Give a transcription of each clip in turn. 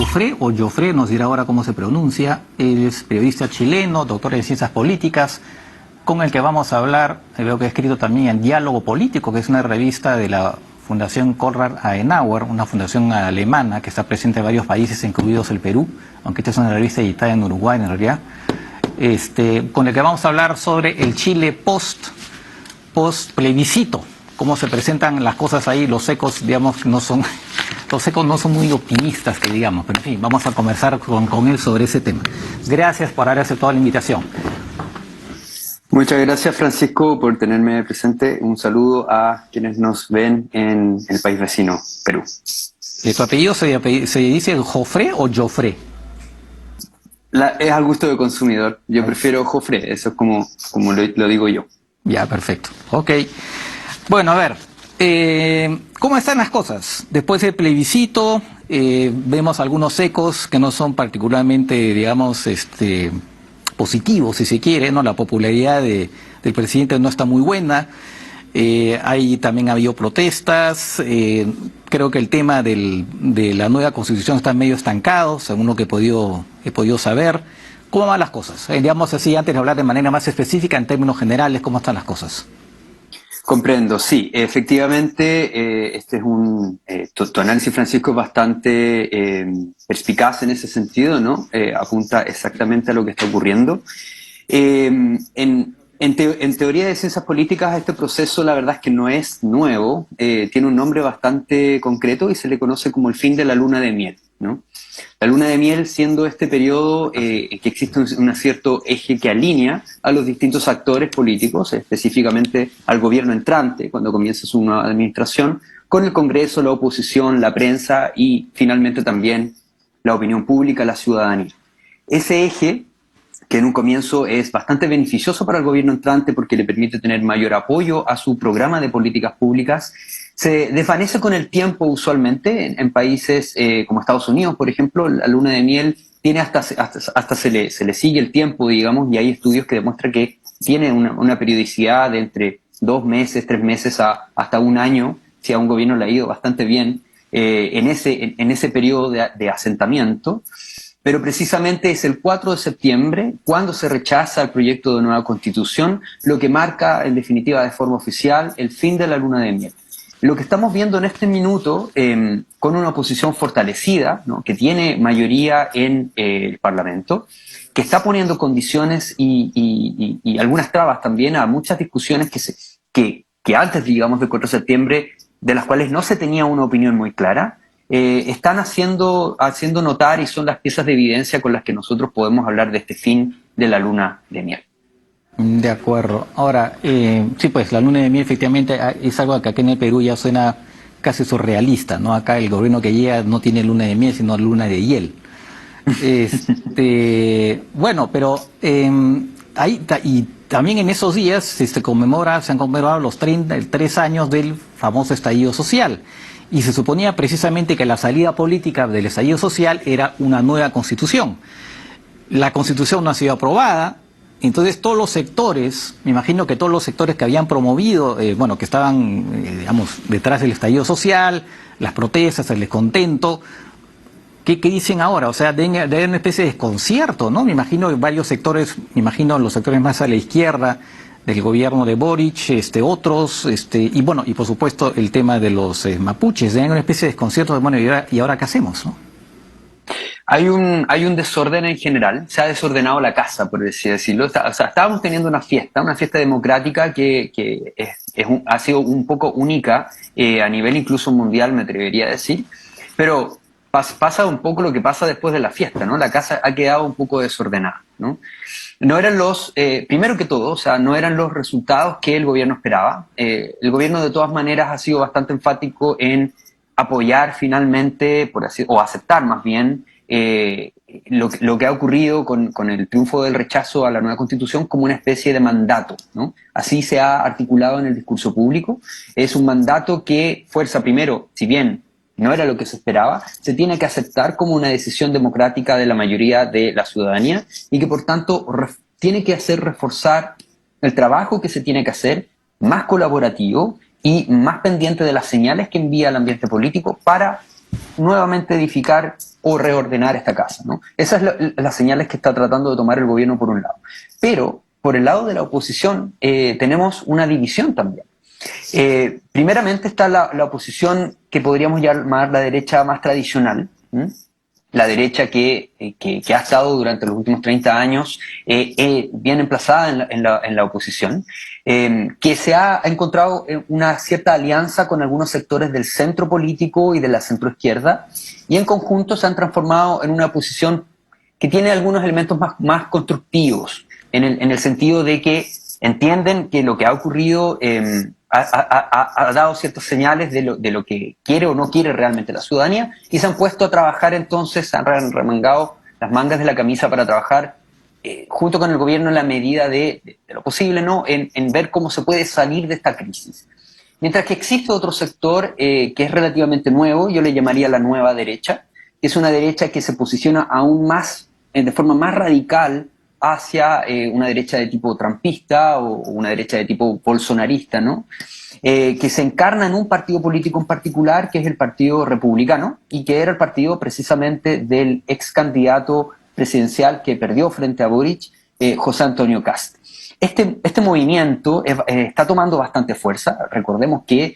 Joffre, o Joffre, nos dirá ahora cómo se pronuncia. Él es periodista chileno, doctor en ciencias políticas, con el que vamos a hablar. Veo que ha escrito también en Diálogo Político, que es una revista de la Fundación Konrad Adenauer, una fundación alemana que está presente en varios países, incluidos el Perú, aunque esta es una revista editada en Uruguay en realidad. Con el que vamos a hablar sobre el Chile post plebiscito, cómo se presentan las cosas ahí. Los ecos, digamos, los ecos no son muy optimistas, que digamos, pero en fin, vamos a conversar con él sobre ese tema. Gracias por haber aceptado la invitación. Muchas gracias, Francisco, por tenerme presente. Un saludo a quienes nos ven en el país vecino, Perú. ¿Tu apellido se dice Joffre o Joffre? Es al gusto del consumidor. Yo prefiero Joffre, eso es como lo digo yo. Ya, perfecto. Ok. Bueno, a ver, ¿cómo están las cosas? Después del plebiscito, vemos algunos ecos que no son particularmente, digamos, positivos, si se quiere, ¿no? La popularidad del presidente no está muy buena. Ahí también ha habido protestas. Creo que el tema de la nueva constitución está medio estancado, según lo que he podido saber. ¿Cómo van las cosas? Digamos así, antes de hablar de manera más específica, en términos generales, ¿cómo están las cosas? Comprendo, sí. Efectivamente, tu análisis, Francisco, es bastante perspicaz en ese sentido, ¿no? Apunta exactamente a lo que está ocurriendo. En teoría de ciencias políticas, este proceso, la verdad es que no es nuevo. Tiene un nombre bastante concreto y se le conoce como el fin de la luna de miel, ¿no? La luna de miel siendo este periodo que existe un cierto eje que alinea a los distintos actores políticos, específicamente al gobierno entrante, cuando comienza su nueva administración, con el Congreso, la oposición, la prensa y finalmente también la opinión pública, la ciudadanía. Ese eje, que en un comienzo es bastante beneficioso para el gobierno entrante porque le permite tener mayor apoyo a su programa de políticas públicas, se desvanece con el tiempo usualmente. En países como Estados Unidos, por ejemplo, la luna de miel tiene hasta se le sigue el tiempo, digamos, y hay estudios que demuestran que tiene una periodicidad de entre 2 meses, 3 meses hasta un año, si a un gobierno le ha ido bastante bien en ese periodo de asentamiento. Pero precisamente es el 4 de septiembre, cuando se rechaza el proyecto de nueva constitución, lo que marca, en definitiva, de forma oficial, el fin de la luna de miel. Lo que estamos viendo en este minuto, con una oposición fortalecida, ¿no?, que tiene mayoría en el Parlamento, que está poniendo condiciones y algunas trabas también a muchas discusiones que antes, digamos, del 4 de septiembre, de las cuales no se tenía una opinión muy clara, están haciendo notar y son las piezas de evidencia con las que nosotros podemos hablar de este fin de la luna de miel. De acuerdo. Ahora, sí, pues la luna de miel efectivamente es algo que acá en el Perú ya suena casi surrealista, ¿no? Acá el gobierno que llega no tiene luna de miel, sino luna de hiel. Bueno, pero y también en esos días se han conmemorado los 33 años del famoso estallido social. Y se suponía precisamente que la salida política del estallido social era una nueva constitución. La constitución no ha sido aprobada, entonces todos los sectores, me imagino que todos los sectores que habían promovido, que estaban, digamos, detrás del estallido social, las protestas, el descontento, ¿qué dicen ahora? O sea, debe haber una especie de desconcierto, ¿no? Me imagino varios sectores, los sectores más a la izquierda del gobierno de Boric, otros, y por supuesto el tema de los mapuches, de una especie de desconcierto de, ¿y ahora qué hacemos, no? Hay un desorden en general, se ha desordenado la casa, por así decirlo. Estábamos teniendo una fiesta democrática que ha sido un poco única a nivel incluso mundial, me atrevería a decir, pero pasa un poco lo que pasa después de la fiesta, ¿no? La casa ha quedado un poco desordenada, ¿no? No eran primero que todo, no eran los resultados que el gobierno esperaba. El gobierno de todas maneras ha sido bastante enfático en apoyar finalmente, o aceptar más bien, lo que ha ocurrido con el triunfo del rechazo a la nueva constitución como una especie de mandato, ¿no? Así se ha articulado en el discurso público. Es un mandato que fuerza primero, si bien no era lo que se esperaba, se tiene que aceptar como una decisión democrática de la mayoría de la ciudadanía y que por tanto tiene que hacer reforzar el trabajo que se tiene que hacer, más colaborativo y más pendiente de las señales que envía el ambiente político para nuevamente edificar o reordenar esta casa, ¿no? Esas son las señales que está tratando de tomar el gobierno por un lado. Pero por el lado de la oposición tenemos una división también. Primeramente está la oposición que podríamos llamar la derecha más tradicional, ¿m? La derecha que ha estado durante los últimos 30 años bien emplazada en la oposición, que se ha encontrado una cierta alianza con algunos sectores del centro político y de la centroizquierda, y en conjunto se han transformado en una oposición que tiene algunos elementos más constructivos, en el sentido de que entienden que lo que ha ocurrido ha dado ciertas señales de lo que quiere o no quiere realmente la ciudadanía, y se han puesto a trabajar entonces, se han remangado las mangas de la camisa para trabajar junto con el gobierno en la medida de lo posible, ¿no? En ver cómo se puede salir de esta crisis. Mientras que existe otro sector que es relativamente nuevo, yo le llamaría la nueva derecha, que es una derecha que se posiciona aún más, de forma más radical, hacia una derecha de tipo trumpista o una derecha de tipo bolsonarista, ¿no? Que se encarna en un partido político en particular, que es el Partido Republicano, y que era el partido precisamente del ex candidato presidencial que perdió frente a Boric, José Antonio Kast. Este movimiento está tomando bastante fuerza. Recordemos que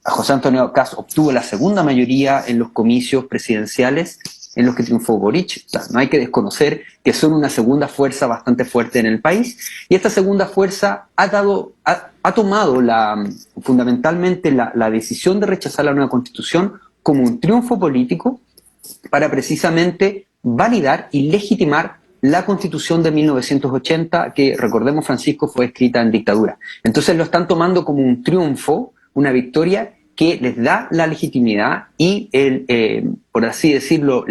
José Antonio Kast obtuvo la segunda mayoría en los comicios presidenciales en los que triunfó Boric. O sea, no hay que desconocer que son una segunda fuerza bastante fuerte en el país, y esta segunda fuerza ha tomado fundamentalmente la decisión de rechazar la nueva Constitución como un triunfo político para precisamente validar y legitimar la Constitución de 1980, que, recordemos, Francisco, fue escrita en dictadura. Entonces lo están tomando como un triunfo, una victoria que les da la legitimidad y, por así decirlo,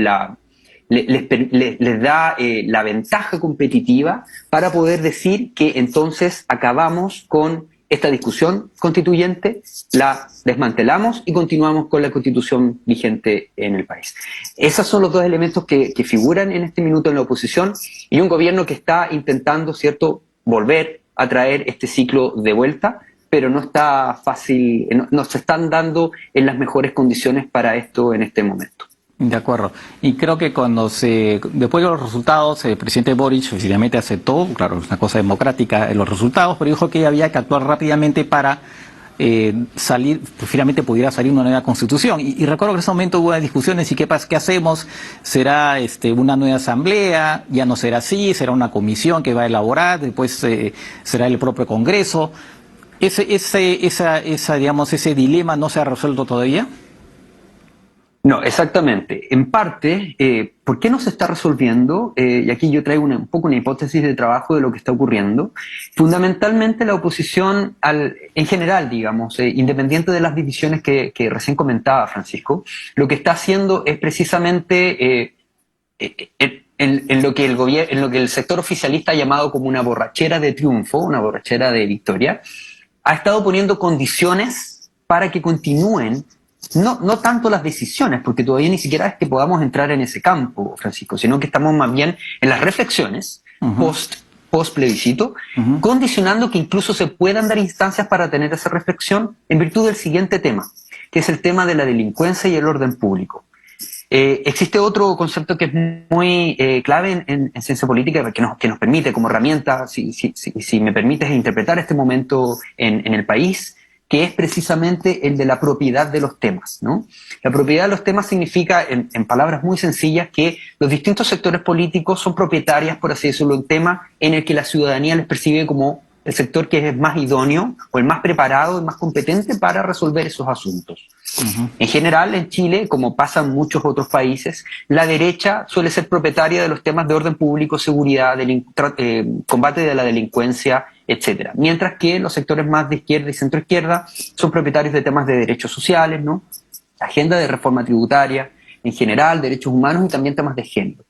les da la ventaja competitiva para poder decir que entonces acabamos con esta discusión constituyente, la desmantelamos y continuamos con la Constitución vigente en el país. Esos son los dos elementos que figuran en este minuto en la oposición, y un gobierno que está intentando, ¿cierto?, volver a traer este ciclo de vuelta, pero no está fácil, no se están dando en las mejores condiciones para esto en este momento. De acuerdo. Y creo que después de los resultados, el presidente Boric finalmente aceptó, claro, es una cosa democrática, los resultados, pero dijo que había que actuar rápidamente para salir, pues finalmente pudiera salir una nueva constitución. Y recuerdo que en ese momento hubo discusiones, ¿y qué hacemos? ¿Será una nueva asamblea? ¿Ya no será así? ¿Será una comisión que va a elaborar? Después será el propio Congreso. Digamos, ese dilema no se ha resuelto todavía. No, exactamente. En parte, ¿por qué no se está resolviendo? Y aquí yo traigo un poco una hipótesis de trabajo de lo que está ocurriendo. Fundamentalmente la oposición, en general, digamos, independiente de las divisiones que recién comentaba Francisco, lo que está haciendo es precisamente en lo que el sector oficialista ha llamado como una borrachera de triunfo, una borrachera de victoria, ha estado poniendo condiciones para que continúen. No tanto las decisiones, porque todavía ni siquiera es que podamos entrar en ese campo, Francisco, sino que estamos más bien en las reflexiones post plebiscito, condicionando que incluso se puedan dar instancias para tener esa reflexión en virtud del siguiente tema, que es el tema de la delincuencia y el orden público. Existe otro concepto que es muy clave en ciencia política, que nos permite como herramienta, si me permites, interpretar este momento en el país, que es precisamente el de la propiedad de los temas, ¿no? La propiedad de los temas significa, en palabras muy sencillas, que los distintos sectores políticos son propietarias, por así decirlo, un tema en el que la ciudadanía les percibe como el sector que es más idóneo o el más preparado, el más competente para resolver esos asuntos. En general, en Chile, como pasa en muchos otros países, la derecha suele ser propietaria de los temas de orden público, seguridad, combate de la delincuencia, etcétera. Mientras que los sectores más de izquierda y centroizquierda son propietarios de temas de derechos sociales, ¿no? Agenda de reforma tributaria, en general, derechos humanos y también temas de género.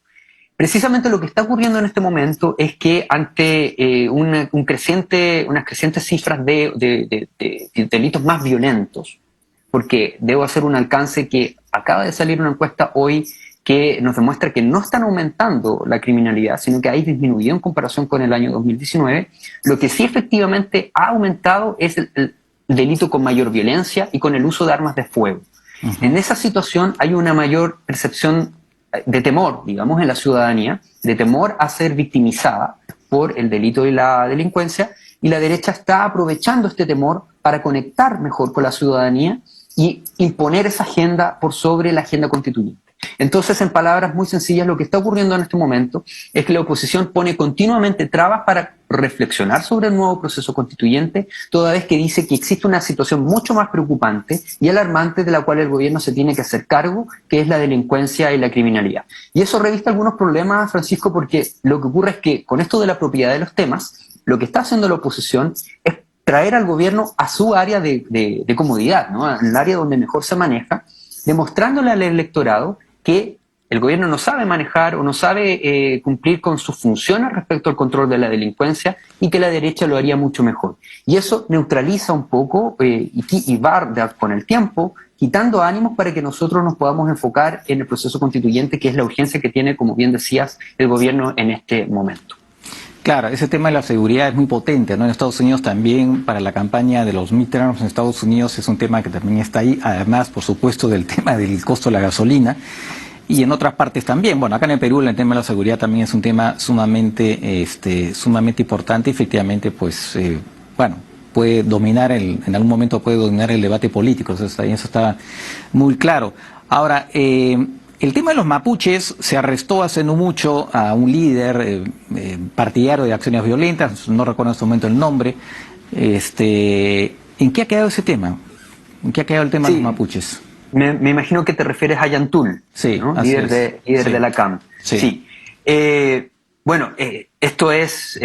Precisamente lo que está ocurriendo en este momento es que ante unas crecientes cifras de delitos más violentos, porque debo hacer un alcance que acaba de salir una encuesta hoy que nos demuestra que no están aumentando la criminalidad, sino que ha disminuido en comparación con el año 2019, lo que sí efectivamente ha aumentado es el delito con mayor violencia y con el uso de armas de fuego. En esa situación hay una mayor percepción de temor, digamos, en la ciudadanía, de temor a ser victimizada por el delito y la delincuencia, y la derecha está aprovechando este temor para conectar mejor con la ciudadanía y imponer esa agenda por sobre la agenda constituyente. Entonces, en palabras muy sencillas, lo que está ocurriendo en este momento es que la oposición pone continuamente trabas para reflexionar sobre el nuevo proceso constituyente, toda vez que dice que existe una situación mucho más preocupante y alarmante de la cual el gobierno se tiene que hacer cargo, que es la delincuencia y la criminalidad. Y eso reviste algunos problemas, Francisco, porque lo que ocurre es que con esto de la propiedad de los temas, lo que está haciendo la oposición es traer al gobierno a su área de comodidad, ¿no? El área donde mejor se maneja, demostrándole al electorado que el gobierno no sabe manejar o no sabe cumplir con sus funciones respecto al control de la delincuencia y que la derecha lo haría mucho mejor. Y eso neutraliza un poco y va con el tiempo quitando ánimos para que nosotros nos podamos enfocar en el proceso constituyente, que es la urgencia que tiene, como bien decías, el gobierno en este momento. Claro, ese tema de la seguridad es muy potente, ¿no? En Estados Unidos también, para la campaña de los midterms en Estados Unidos es un tema que también está ahí, además, por supuesto, del tema del costo de la gasolina, y en otras partes también. Bueno, acá en el Perú el tema de la seguridad también es un tema sumamente importante, y efectivamente, pues, bueno, puede dominar, en algún momento puede dominar el debate político, eso está muy claro. Ahora, el tema de los mapuches, se arrestó hace no mucho a un líder partidario de acciones violentas, no recuerdo en este momento el nombre. ¿En qué ha quedado ese tema? ¿En qué ha quedado el tema de los mapuches? Me imagino que te refieres a Yantul, sí, ¿no? líder de la CAM. Sí. Sí. Bueno, esto es,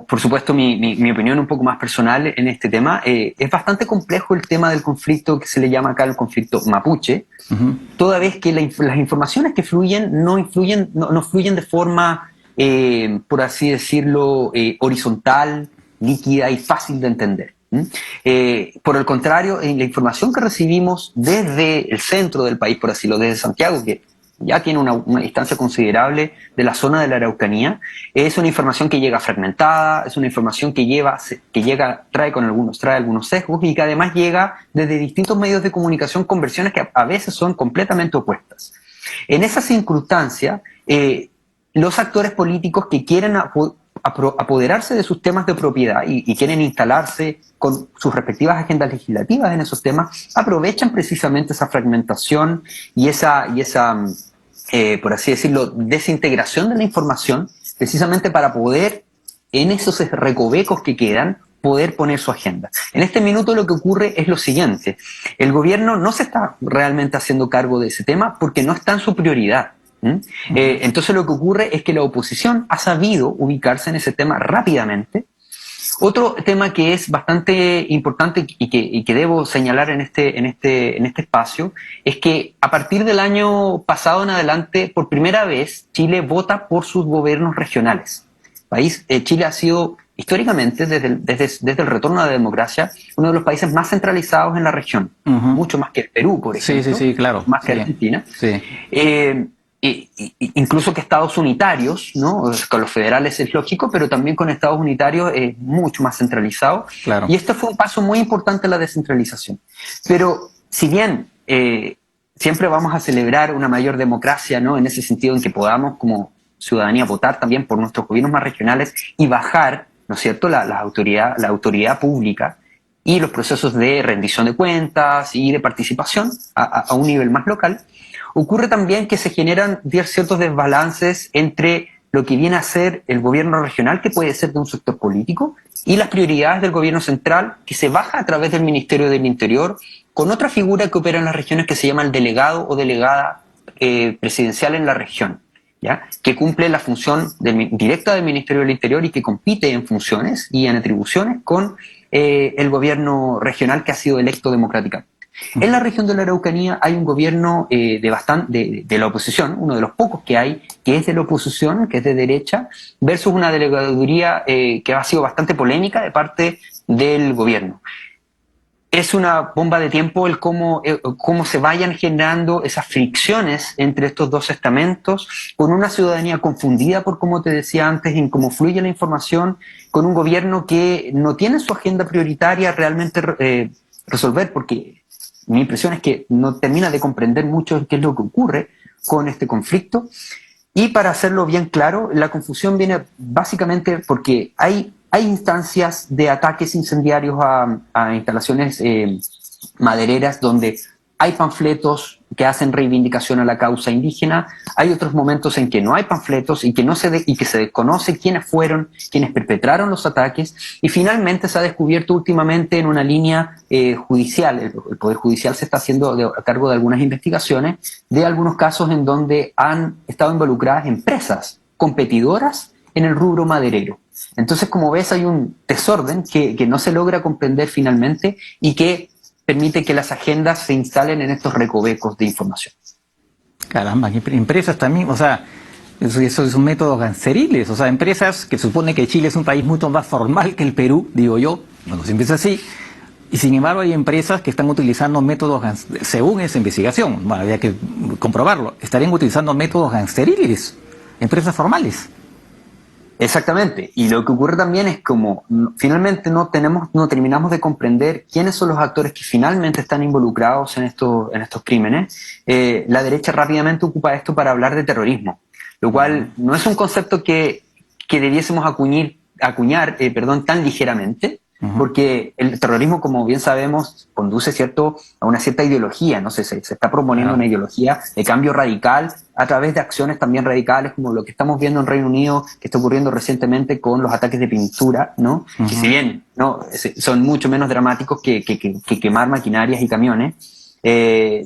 por supuesto, mi opinión un poco más personal en este tema. Es bastante complejo el tema del conflicto que se le llama acá el conflicto mapuche, toda vez que las informaciones que fluyen no fluyen de forma, por así decirlo, horizontal, líquida y fácil de entender. Por el contrario, la información que recibimos desde el centro del país, por así decirlo, desde Santiago, que ya tiene una distancia considerable de la zona de la Araucanía, es una información que llega fragmentada, es una información que trae algunos sesgos, y que además llega desde distintos medios de comunicación con versiones que a veces son completamente opuestas. En esa circunstancia, los actores políticos que quieren apoderarse de sus temas de propiedad y quieren instalarse con sus respectivas agendas legislativas en esos temas, aprovechan precisamente esa fragmentación y esa por así decirlo, desintegración de la información, precisamente para poder, en esos recovecos que quedan, poder poner su agenda. En este minuto lo que ocurre es lo siguiente: el gobierno no se está realmente haciendo cargo de ese tema porque no está en su prioridad. Entonces lo que ocurre es que la oposición ha sabido ubicarse en ese tema rápidamente. Otro tema que es bastante importante y que debo señalar en este espacio es que a partir del año pasado en adelante, por primera vez, Chile vota por sus gobiernos regionales. Chile ha sido históricamente, desde el retorno a la democracia, uno de los países más centralizados en la región, mucho más que el Perú, por ejemplo, sí, claro, más que Argentina. Sí. Incluso que estados unitarios, ¿no? Con los federales es lógico, pero también con estados unitarios es mucho más centralizado. Claro. Y este fue un paso muy importante en la descentralización. Pero si bien siempre vamos a celebrar una mayor democracia, ¿no? En ese sentido, en que podamos como ciudadanía votar también por nuestros gobiernos más regionales y bajar, ¿no es cierto?, la autoridad pública y los procesos de rendición de cuentas y de participación a un nivel más local. Ocurre también que se generan ciertos desbalances entre lo que viene a ser el gobierno regional, que puede ser de un sector político, y las prioridades del gobierno central, que se baja a través del Ministerio del Interior, con otra figura que opera en las regiones que se llama el delegado o delegada presidencial en la región, ¿ya? Que cumple la función directa del Ministerio del Interior y que compite en funciones y en atribuciones con el gobierno regional que ha sido electo democráticamente. En la región de la Araucanía hay un gobierno de la oposición, uno de los pocos que hay, que es de la oposición, que es de derecha, versus una delegaduría que ha sido bastante polémica de parte del gobierno. Es una bomba de tiempo el cómo se vayan generando esas fricciones entre estos dos estamentos, con una ciudadanía confundida por, como te decía antes, en cómo fluye la información, con un gobierno que no tiene su agenda prioritaria realmente resolver, porque mi impresión es que no termina de comprender mucho qué es lo que ocurre con este conflicto. Y para hacerlo bien claro, la confusión viene básicamente porque hay instancias de ataques incendiarios a instalaciones madereras donde hay panfletos que hacen reivindicación a la causa indígena, hay otros momentos en que no hay panfletos y que se desconoce quiénes fueron, quienes perpetraron los ataques, y finalmente se ha descubierto últimamente en una línea judicial, el Poder Judicial se está haciendo a cargo de algunas investigaciones, de algunos casos en donde han estado involucradas empresas competidoras en el rubro maderero. Entonces, como ves, hay un desorden que no se logra comprender finalmente y que permite que las agendas se instalen en estos recovecos de información. Caramba, empresas también, o sea, eso son métodos ganseriles, o sea, empresas que supone que Chile es un país mucho más formal que el Perú, digo yo, bueno, siempre es así, y sin embargo hay empresas que están utilizando métodos, según esa investigación, bueno, había que comprobarlo, estarían utilizando métodos ganseriles, empresas formales. Exactamente, y lo que ocurre también es como finalmente no terminamos de comprender quiénes son los actores que finalmente están involucrados en estos crímenes. La derecha rápidamente ocupa esto para hablar de terrorismo, lo cual no es un concepto que debiésemos acuñar tan ligeramente, porque el terrorismo, como bien sabemos, conduce a una cierta ideología, ¿no? Se está proponiendo una ideología de cambio radical a través de acciones también radicales, como lo que estamos viendo en Reino Unido, que está ocurriendo recientemente con los ataques de pintura, ¿no? Que si bien ¿no? son mucho menos dramáticos que quemar maquinarias y camiones,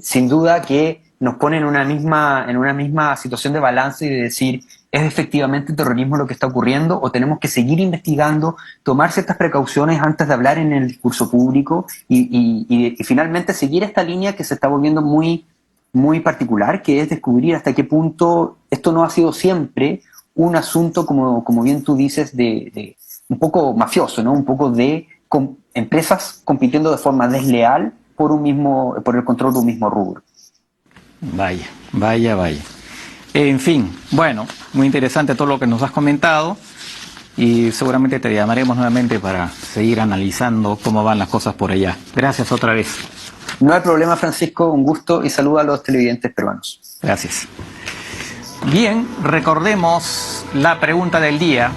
sin duda que nos ponen en una misma situación de balance y de decir, ¿es efectivamente terrorismo lo que está ocurriendo o tenemos que seguir investigando, tomar ciertas precauciones antes de hablar en el discurso público y finalmente seguir esta línea que se está volviendo muy, muy particular, que es descubrir hasta qué punto esto no ha sido siempre un asunto, como bien tú dices, de un poco mafioso, ¿no? Un poco de empresas compitiendo de forma desleal por el control de un mismo rubro. Vaya, vaya, vaya. En fin, bueno, muy interesante todo lo que nos has comentado y seguramente te llamaremos nuevamente para seguir analizando cómo van las cosas por allá. Gracias otra vez. No hay problema, Francisco, un gusto y saludo a los televidentes peruanos. Gracias. Bien, recordemos la pregunta del día.